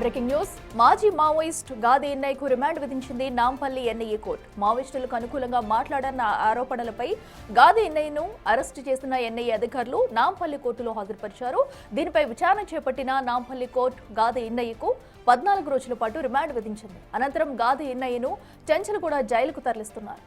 Breaking news. మాజీ Maoist గాది ఎన్నయ్యకు remand విధించింది Nampally NIA court. మావోయిస్టులకు అనుకూలంగా మాట్లాడన్న ఆరోపణలపై గాది ఎన్నయ్యను అరెస్టు చేసిన ఎన్ఐఏ అధికారులు నాంపల్లి కోర్టులో హాజరుపరిచారు. దీనిపై విచారణ చేపట్టిన నాంపల్లి కోర్టు గాది ఎన్నయ్యకు 14 రోజుల పాటు రిమాండ్ విధించింది. అనంతరం గాది ఎన్నయ్యను చెంచల్గూడ జైలుకు తరలిస్తున్నారు.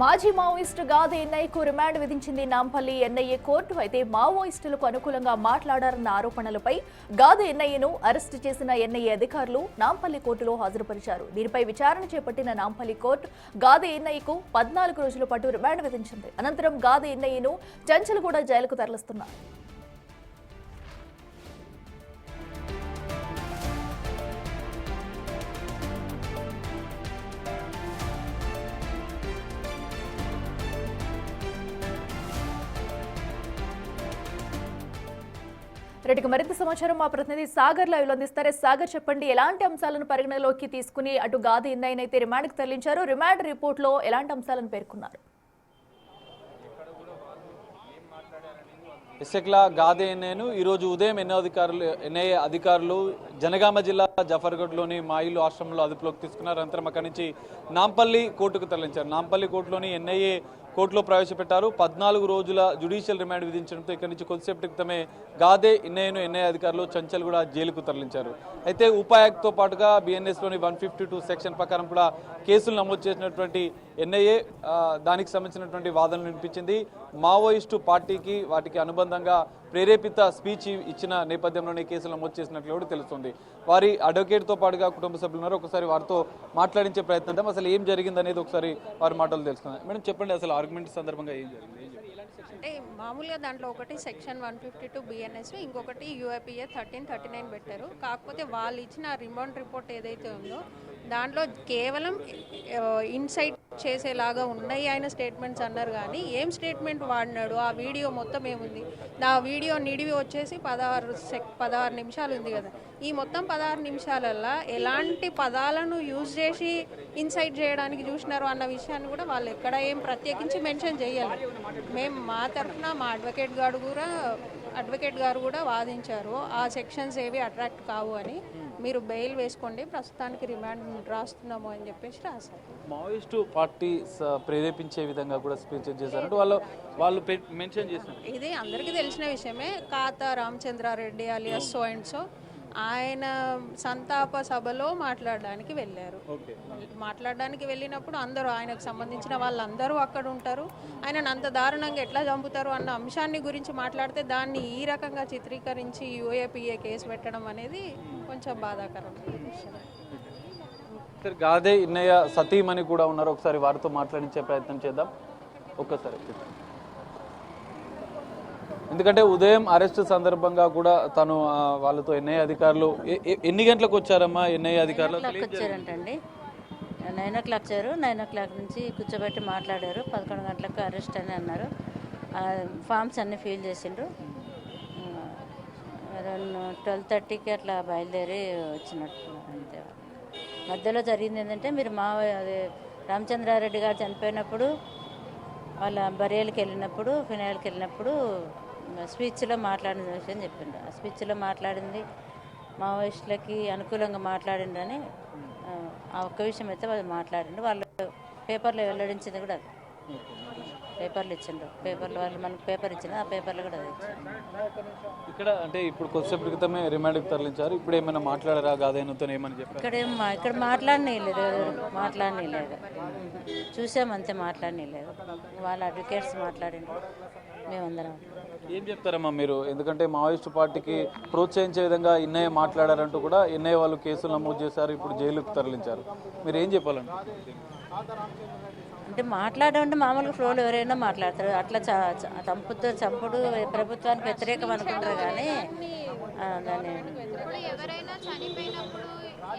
మాజీ మావోయిస్టు గాది ఎన్నయ్యకు రిమాండ్ విధించింది నాంపల్లి ఎన్ఐఏ కోర్టు. అయితే మావోయిస్టులకు అనుకూలంగా మాట్లాడారన్న ఆరోపణలపై గాది ఎన్నయ్యను అరెస్టు చేసిన ఎన్ఐఏ అధికారులు నాంపల్లి కోర్టులో హాజరుపరిచారు. దీనిపై విచారణ చేపట్టిన నాంపల్లి కోర్టు గాది ఎన్నయ్యకు 14 రోజుల పాటు రిమాండ్ విధించింది. అనంతరం గాది ఎన్నయ్యను చెంచల్గూడ జైలుకు తరలిస్తున్నారు. రెడ్డికి మరింత సమాచారం మా ప్రతినిధి సాగర్ లైవ్ లో అందిస్తారు. సాగర్, చెప్పండి, ఎలాంటి అంశాలను పరిగణలోకి తీసుకుని అటు గాది ఎన్నయ్యనైతే రిమాండ్కి తరలించారు? రిమాండ్ రిపోర్ట్ లో ఎలాంటి అంశాలను పేర్కొన్నారు? ఇసెక్లా గాది ఎన్నయ్యను ఈరోజు ఉదయం ఎన్ఐఏ అధికారులు జనగామ జిల్లా జఫర్గఢ్లోని మా ఇల్లు ఆశ్రమంలో అదుపులోకి తీసుకున్నారు. అనంతరం అక్కడి నుంచి నాంపల్లి కోర్టుకు తరలించారు. నాంపల్లి కోర్టులోని ఎన్ఐఏ కోర్టులో ప్రవేశపెట్టారు. 14 రోజుల జ్యుడిషియల్ రిమాండ్ విధించడంతో ఇక్కడి నుంచి కొద్దిసేపటి క్రితమే గాదే ఎన్నయ్యను ఎన్ఐఏ అధికారులు చెంచల్గూడ జైలుకు తరలించారు. అయితే ఉపాయాక్ట్తో పాటుగా బిఎన్ఎస్లోని 152 సెక్షన్ ప్రకారం కూడా కేసులు నమోదు చేసినటువంటి ఎన్ఐఏ దానికి సంబంధించినటువంటి వాదనలు వినిపించింది. మావోయిస్టు పార్టీకి వాటికి అనుబంధంగా ప్రేరేపిత స్పీచ్ ఇచ్చిన నేపథ్యంలోనే కేసులు నమోదు చేసినట్లు కూడా తెలుస్తుంది. వారి అడ్వకేట్తో పాటుగా కుటుంబ సభ్యులు ఉన్నారు. ఒకసారి వారితో మాట్లాడించే ప్రయత్నం అసలు ఏం జరిగింది అనేది ఒకసారి వారి మాటలు తెలుసుకుందాం. మేడం, చెప్పండి, అసలు ఆర్గ్యుమెంట్ సందర్భంగా ఏం జరిగింది? అంటే మామూలుగా దాంట్లో ఒకటి సెక్షన్ 152 బిఎన్ఎస్, ఇంకొకటి యూఐపిఏ 1339 పెట్టారు. కాకపోతే వాళ్ళు ఇచ్చిన రిమాండ్ రిపోర్ట్ ఏదైతే ఉందో దాంట్లో కేవలం ఇన్సైట్ చేసేలాగా ఉన్నాయి ఆయన స్టేట్మెంట్స్ అన్నారు. కానీ ఏం స్టేట్మెంట్ వాడినాడు, ఆ వీడియో మొత్తం ఏముంది, ఆ వీడియో నిడివి వచ్చేసి 16 నిమిషాలు ఉంది కదా. ఈ మొత్తం 16 నిమిషాలల్లో ఎలాంటి పదాలను యూజ్ చేసి ఇన్సైట్ చేయడానికి చూసినారు అన్న విషయాన్ని కూడా వాళ్ళు ఎక్కడ ఏం ప్రత్యేకించి మెన్షన్ చేయాలి. మేము మా తరఫున మా అడ్వకేట్ గారు కూడా వాదించారు, ఆ సెక్షన్స్ ఏవి అట్రాక్ట్ కావు అని, మీరు బెయిల్ వేసుకోండి, ప్రస్తుతానికి రిమాండ్ రాస్తున్నాము అని చెప్పేసి రాశారు. మావోయిస్టు పార్టీ ప్రేరేపించే విధంగా కూడా స్పీచ్ చేశారంటే వాళ్ళు మెన్షన్ చేశారు. ఇది అందరికీ తెలిసిన విషయమే. కాతా Ramachandra Reddy alias so and so ఆయన సంతాప సభలో మాట్లాడడానికి వెళ్ళారు. మాట్లాడడానికి వెళ్ళినప్పుడు అందరూ ఆయనకు సంబంధించిన వాళ్ళందరూ అక్కడ ఉంటారు. ఆయనను అంత దారుణంగా ఎట్లా చంపుతారు అన్న అంశాన్ని గురించి మాట్లాడితే దాన్ని ఈ రకంగా చిత్రీకరించి యూఏపీఏ కేసు పెట్టడం అనేది కొంచెం బాధాకరం. గాదే ఎన్నయ్య సతీమణి కూడా ఉన్నారు. ఒకసారి వారితో మాట్లాడించే ప్రయత్నం చేద్దాం. ఒక్కసారి, ఎందుకంటే ఉదయం అరెస్ట్ సందర్భంగా కూడా తను వాళ్ళతో ఎన్ఐఏ అధికారులు ఎన్ని గంటలకు వచ్చారమ్మా? ఎన్ఐఏ అధికారులు వచ్చారంటండి, 9 o'clock వచ్చారు. 9 o'clock నుంచి కూర్చోబెట్టి మాట్లాడారు. 11 గంటలకు అరెస్ట్ అని అన్నారు. ఫామ్స్ అన్నీ ఫిల్ చేసిండ్రు. 12:30కి అట్లా బయలుదేరి వచ్చినట్టు. అంతే. మధ్యలో జరిగింది ఏంటంటే, మీరు రామచంద్రారెడ్డి గారు చనిపోయినప్పుడు వాళ్ళ బరియల్కి వెళ్ళినప్పుడు, ఫినాయిల్కి వెళ్ళినప్పుడు స్పీచ్లో మాట్లాడిన విషయం చెప్పిండ్రు. ఆ స్పీచ్లో మాట్లాడింది మావోయిస్టులకి అనుకూలంగా మాట్లాడిండ్రని ఆ ఒక్క విషయం అయితే వాళ్ళు మాట్లాడిండ్రు. వాళ్ళు పేపర్లో వెల్లడించింది కూడా అది. పేపర్లు ఇచ్చిండ్రు. పేపర్లో వాళ్ళు మనకు పేపర్ ఇచ్చిన ఆ పేపర్లో కూడా అది ఇచ్చిండ్రు. ఇక్కడ అంటే ఇప్పుడు కొద్దిసేపు క్రితమే రిమాండ్కి తరలించారు. ఇప్పుడు ఏమైనా మాట్లాడారా గాదేనతో ఏమని చెప్పారు? ఇక్కడ మాట్లాడనీలేదు. చూసామంతే, మాట్లాడనీలేదు. వాళ్ళ అడ్వకేట్స్ మాట్లాడిండ్రు, మేమందరం. ఏం చెప్తారమ్మా మీరు? ఎందుకంటే మావోయిస్టు పార్టీకి ప్రోత్సహించే విధంగా ఎన్ఐఏ మాట్లాడారంటూ కూడా ఎన్ఐఏ వాళ్ళు కేసులు నమోదు చేశారు, ఇప్పుడు జైలుకు తరలించారు. మీరు ఏం చెప్పాలండి? అంటే మాట్లాడమంటే మామూలుగా ఫ్లోలో ఎవరైనా మాట్లాడతారు. అట్లా చంపుడు ప్రభుత్వానికి వ్యతిరేకం అనుకుంటారు. కానీ దాన్ని ఎవరైనా చనిపోయినప్పుడు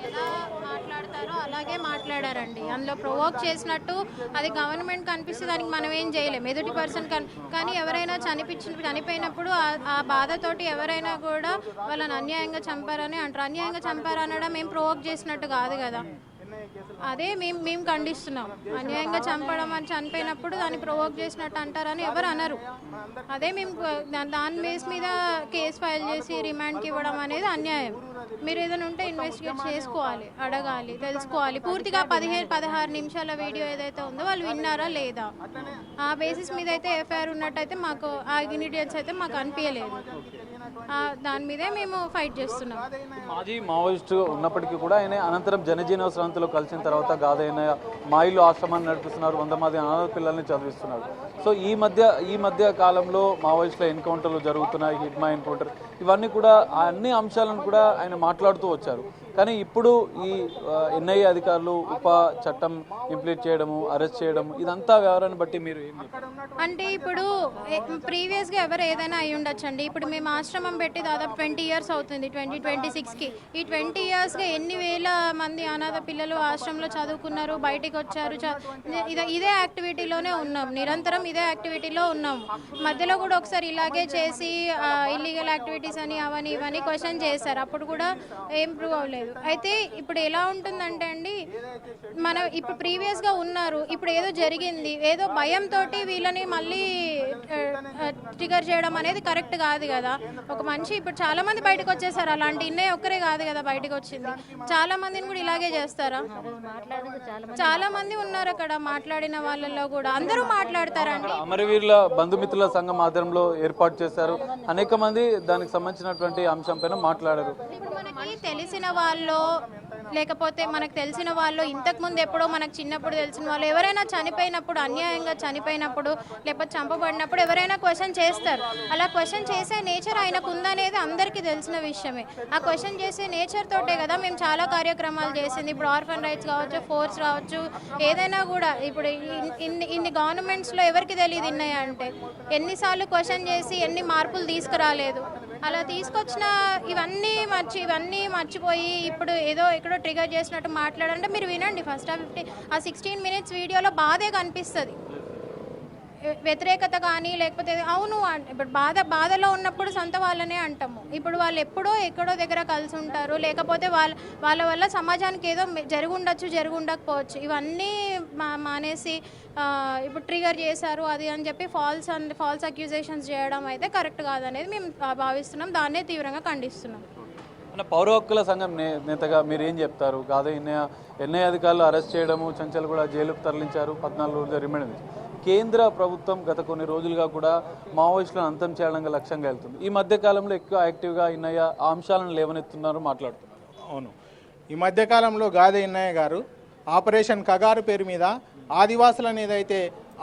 ఎలా మాట్లాడతారో అలాగే మాట్లాడారండి. అందులో ప్రొవోక్ చేసినట్టు అది గవర్నమెంట్ కనిపిస్తే దానికి మనం ఏం చేయలేము, ఎదుటి పర్సన్ కానీ ఎవరైనా చనిపోయినప్పుడు ఆ బాధతోటి ఎవరైనా కూడా వాళ్ళని అన్యాయంగా చంపారని అంటారు. అన్యాయంగా చంపారనడం ఏం ప్రొవోక్ చేసినట్టు కాదు కదా. అదే మేము ఖండిస్తున్నాం. అన్యాయంగా చంపడం అని చనిపోయినప్పుడు దాన్ని ప్రొవోక్ చేసినట్టు అంటారని ఎవరు అనరు. అదే మేము దాని బేస్ మీద కేసు ఫైల్ చేసి రిమాండ్కి ఇవ్వడం అనేది అన్యాయం. మీరు ఏదైనా ఉంటే ఇన్వెస్టిగేట్ చేసుకోవాలి, అడగాలి, తెలుసుకోవాలి. పూర్తిగా 15-16 నిమిషాల వీడియో ఏదైతే ఉందో వాళ్ళు విన్నారా లేదా, ఆ బేసిస్ మీద అయితే ఎఫ్ఐఆర్ ఉన్నట్టయితే మాకు ఆ ఇంగ్రీడియంట్స్ అయితే మాకు అనిపించలేదు. దాని మీదే మేము ఫైట్ చేస్తున్నాం. మాజీ మావోయిస్టు ఉన్నప్పటికీ కూడా ఆయన అనంతరం జనజీవన స్రవంతిలో కలిసిన తర్వాత గాదైన మాయిలు ఆశ్రమాన్ని నడిపిస్తున్నారు, 100 మంది అనాథ పిల్లల్ని చదివిస్తున్నారు. సో ఈ మధ్య కాలంలో మావోయిస్టుల ఎన్కౌంటర్లు జరుగుతున్నాయి, హిడ్మా ఎన్కౌంటర్, ఇవన్నీ కూడా అన్ని అంశాలను కూడా ఆయన మాట్లాడుతూ వచ్చారు. కానీ ఇప్పుడు ఈ ఎన్ఐఏ అధికారులు ఉప చట్టం ఇంప్లీట్ చేయడము, అరెస్ట్ చేయడము, ఇదంతా వ్యవహారాన్ని బట్టి మీరు ఏం చెప్తారు? అంటే ఇప్పుడు ప్రీవియస్గా ఎవరు ఏదైనా అయి ఉండొచ్చండి. ఇప్పుడు మేము ఆశ్రమం పెట్టి దాదాపు 20 years అవుతుంది, 2026కి. ఈ 20 yearsగా ఎన్ని వేల మంది అనాథ పిల్లలు ఆశ్రమంలో చదువుకున్నారు, బయటికి వచ్చారు. ఇదే యాక్టివిటీలోనే ఉన్నాం, నిరంతరం ఇదే యాక్టివిటీలో ఉన్నాము. మధ్యలో కూడా ఒకసారి ఇలాగే చేసి ఇల్లీగల్ యాక్టివిటీస్ అని అవని ఇవని క్వశ్చన్ చేశారు, అప్పుడు కూడా ఏం ప్రూవ్ అవ్వలేదు. అయితే ఇప్పుడు ఎలా ఉంటుందంటే అండి, మనం ఇప్పుడు ప్రీవియస్గా ఉన్నారు, ఇప్పుడు ఏదో జరిగింది, ఏదో భయంతో వీళ్ళని మళ్ళీ ట్రిగర్ చేయడం అనేది కరెక్ట్ కాదు కదా. ఒక మనిషి ఇప్పుడు చాలా మంది బయటకు వచ్చేసారు, అలాంటి ఇన్నే ఒక్కరే కాదు కదా బయటకు వచ్చింది, చాలా మందిని కూడా ఇలాగే చేస్తారా? చాలా మంది ఉన్నారు అక్కడ, మాట్లాడిన వాళ్ళలో కూడా అందరూ మాట్లాడతారండి. అమరవీరుల బంధుమిత్రుల సంఘం ఆధ్వర్యంలో ఏర్పాటు చేశారు, అనేక మంది దానికి సంబంధించినటువంటి అంశంపైన మాట్లాడారు. ఇప్పుడు మనకి తెలిసిన వాళ్ళు లేకపోతే మనకు తెలిసిన వాళ్ళు, ఇంతకుముందు ఎప్పుడో మనకు చిన్నప్పుడు తెలిసిన వాళ్ళు ఎవరైనా చనిపోయినప్పుడు, అన్యాయంగా చనిపోయినప్పుడు లేకపోతే చంపబడినప్పుడు ఎవరైనా క్వశ్చన్ చేస్తారు. అలా క్వశ్చన్ చేసే నేచర్ ఆయనకు ఉందనేది అందరికీ తెలిసిన విషయమే. ఆ క్వశ్చన్ చేసే నేచర్ తోటే కదా మేము చాలా కార్యక్రమాలు చేసింది. ఇప్పుడు ఆర్ఫన్ రైట్స్ కావచ్చు, ఫోర్స్ కావచ్చు, ఏదైనా కూడా. ఇప్పుడు ఇన్ని గవర్నమెంట్స్లో ఎవరికి తెలియదు ఇన్నాయా అంటే, ఎన్నిసార్లు క్వశ్చన్ చేసి ఎన్ని మార్పులు తీసుకురాలేదు. అలా తీసుకొచ్చిన ఇవన్నీ మర్చిపోయి ఇప్పుడు ఏదో ఎక్కడో ట్రిగర్ చేసినట్టు మాట్లాడంటే మీరు వినండి. ఫస్ట్ 16 minutes వీడియోలో బాధే కనిపిస్తుంది, వ్యతిరేకత కానీ లేకపోతే అవును. ఇప్పుడు బాధలో ఉన్నప్పుడు సొంత వాళ్ళనే అంటాము. ఇప్పుడు వాళ్ళు ఎక్కడో దగ్గర కలిసి ఉంటారు, లేకపోతే వాళ్ళ వల్ల సమాజానికి ఏదో జరుగుండకపోవచ్చు. ఇవన్నీ మానేసి ఇప్పుడు ట్రిగర్ చేశారు అది అని చెప్పి ఫాల్స్ అక్యూజేషన్స్ చేయడం అయితే కరెక్ట్ కాదనేది మేము భావిస్తున్నాం, దాన్నే తీవ్రంగా ఖండిస్తున్నాం. పౌర హక్కుల సంఘం నేతగా మీరు ఏం చెప్తారు? కాదు ఎన్ఐఏ అధికారులు అరెస్ట్ చేయడము, చంచల్ కూడా జైలుకు తరలించారు, 14 రోజుల రిమాండ్. కేంద్ర ప్రభుత్వం గత కొన్ని రోజులుగా కూడా మావోయిస్టులను అంతం చేయడానికి లక్ష్యంగా వెళ్తుంది. ఈ మధ్య కాలంలో ఎక్కువ యాక్టివ్గా ఇన్నయ్య ఆ అంశాలను లేవనెత్తున్నారు, మాట్లాడుతున్నారు. అవును, ఈ మధ్యకాలంలో గాదే ఇన్నయ్య గారు ఆపరేషన్ కగారు పేరు మీద ఆదివాసులను ఏదైతే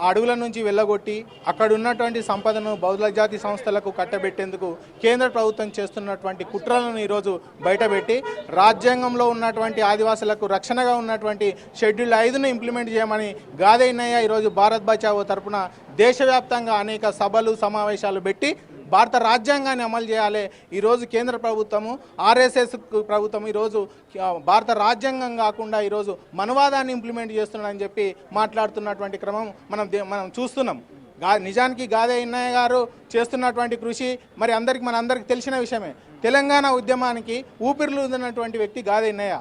అడవుల నుంచి వెళ్ళగొట్టి అక్కడ ఉన్నటువంటి సంపదను బౌద్ధ జాతి సంస్థలకు కట్టబెట్టేందుకు కేంద్ర ప్రభుత్వం చేస్తున్నటువంటి కుట్రలను ఈరోజు బయటపెట్టి రాజ్యాంగంలో ఉన్నటువంటి ఆదివాసులకు రక్షణగా ఉన్నటువంటి షెడ్యూల్ 5ను ఇంప్లిమెంట్ చేయమని గాదే ఇన్నయ్య ఈరోజు భారత్ బచావో తరపున దేశవ్యాప్తంగా అనేక సభలు సమావేశాలు పెట్టి భారత రాజ్యాంగాన్ని అమలు చేయాలి. ఈరోజు కేంద్ర ప్రభుత్వము, ఆర్ఎస్ఎస్ ప్రభుత్వం ఈరోజు భారత రాజ్యాంగం కాకుండా ఈరోజు మనవాదాన్ని ఇంప్లిమెంట్ చేస్తున్నాడని చెప్పి మాట్లాడుతున్నటువంటి క్రమం మనం చూస్తున్నాం. నిజానికి గాదే ఇన్నయ్య గారు చేస్తున్నటువంటి కృషి మరి మనందరికీ తెలిసిన విషయమే. తెలంగాణ ఉద్యమానికి ఊపిరిలూదినటువంటి వ్యక్తి గాదే ఇన్నయ్య.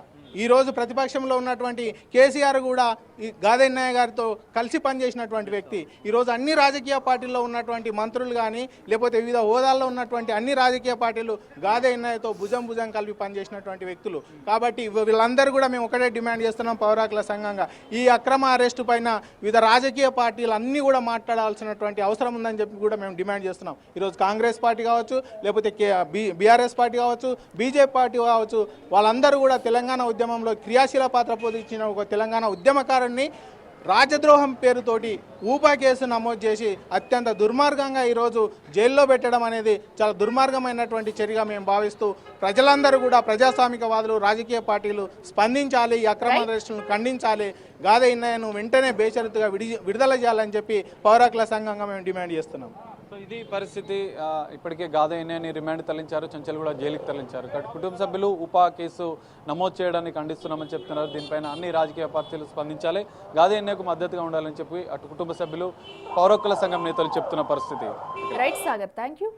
ఈరోజు ప్రతిపక్షంలో ఉన్నటువంటి కేసీఆర్ కూడా ఈ గాదే ఇన్నయ్య గారితో కలిసి పనిచేసినటువంటి వ్యక్తి. ఈరోజు అన్ని రాజకీయ పార్టీల్లో ఉన్నటువంటి మంత్రులు కానీ లేకపోతే వివిధ హోదాల్లో ఉన్నటువంటి అన్ని రాజకీయ పార్టీలు గాదే ఇన్నయ్యతో భుజం కలిపి పనిచేసినటువంటి వ్యక్తులు. కాబట్టి వీళ్ళందరూ కూడా మేము ఒకటే డిమాండ్ చేస్తున్నాం పౌర హక్కుల సంఘంగా, ఈ అక్రమ అరెస్టు పైన వివిధ రాజకీయ పార్టీలు అన్నీ కూడా మాట్లాడాల్సినటువంటి అవసరం ఉందని చెప్పి కూడా మేము డిమాండ్ చేస్తున్నాం. ఈరోజు కాంగ్రెస్ పార్టీ కావచ్చు, లేకపోతే బీఆర్ఎస్ పార్టీ కావచ్చు, బీజేపీ పార్టీ కావచ్చు, వాళ్ళందరూ కూడా తెలంగాణ ఉద్యమంలో క్రియాశీల పాత్ర పోషించిన ఒక తెలంగాణ ఉద్యమకారుడిని రాజద్రోహం పేరుతోటి ఊపా కేసు నమోదు చేసి అత్యంత దుర్మార్గంగా ఈరోజు జైల్లో పెట్టడం అనేది చాలా దుర్మార్గమైనటువంటి చర్యగా మేము భావిస్తూ ప్రజలందరూ కూడా, ప్రజాస్వామికవాదులు, రాజకీయ పార్టీలు స్పందించాలి, ఈ అక్రమ అరెస్టులను ఖండించాలి, గాదే ఇన్నయ్యను వెంటనే బేషరతుగా విడుదల చేయాలని చెప్పి పౌర హక్కుల సంఘంగా మేము డిమాండ్ చేస్తున్నాం. సో ఇది పరిస్థితి. ఇప్పటికే గాదే ఇన్నయ్యని రిమాండ్ తరలించారు, చంచల్ కూడా జైలుకి తరలించారు. కుటుంబ సభ్యులు ఉపా కేసు నమోదు చేయడానికి ఖండిస్తున్నామని చెప్తున్నారు. దీనిపైన అన్ని రాజకీయ పార్టీలు స్పందించాలి, గాదే ఇన్నయ్యకు మద్దతుగా ఉండాలని చెప్పి అటు కుటుంబ సభ్యులు, పౌర హక్కుల సంఘం నేతలు చెప్తున్న పరిస్థితి. Right Sagar, thank you.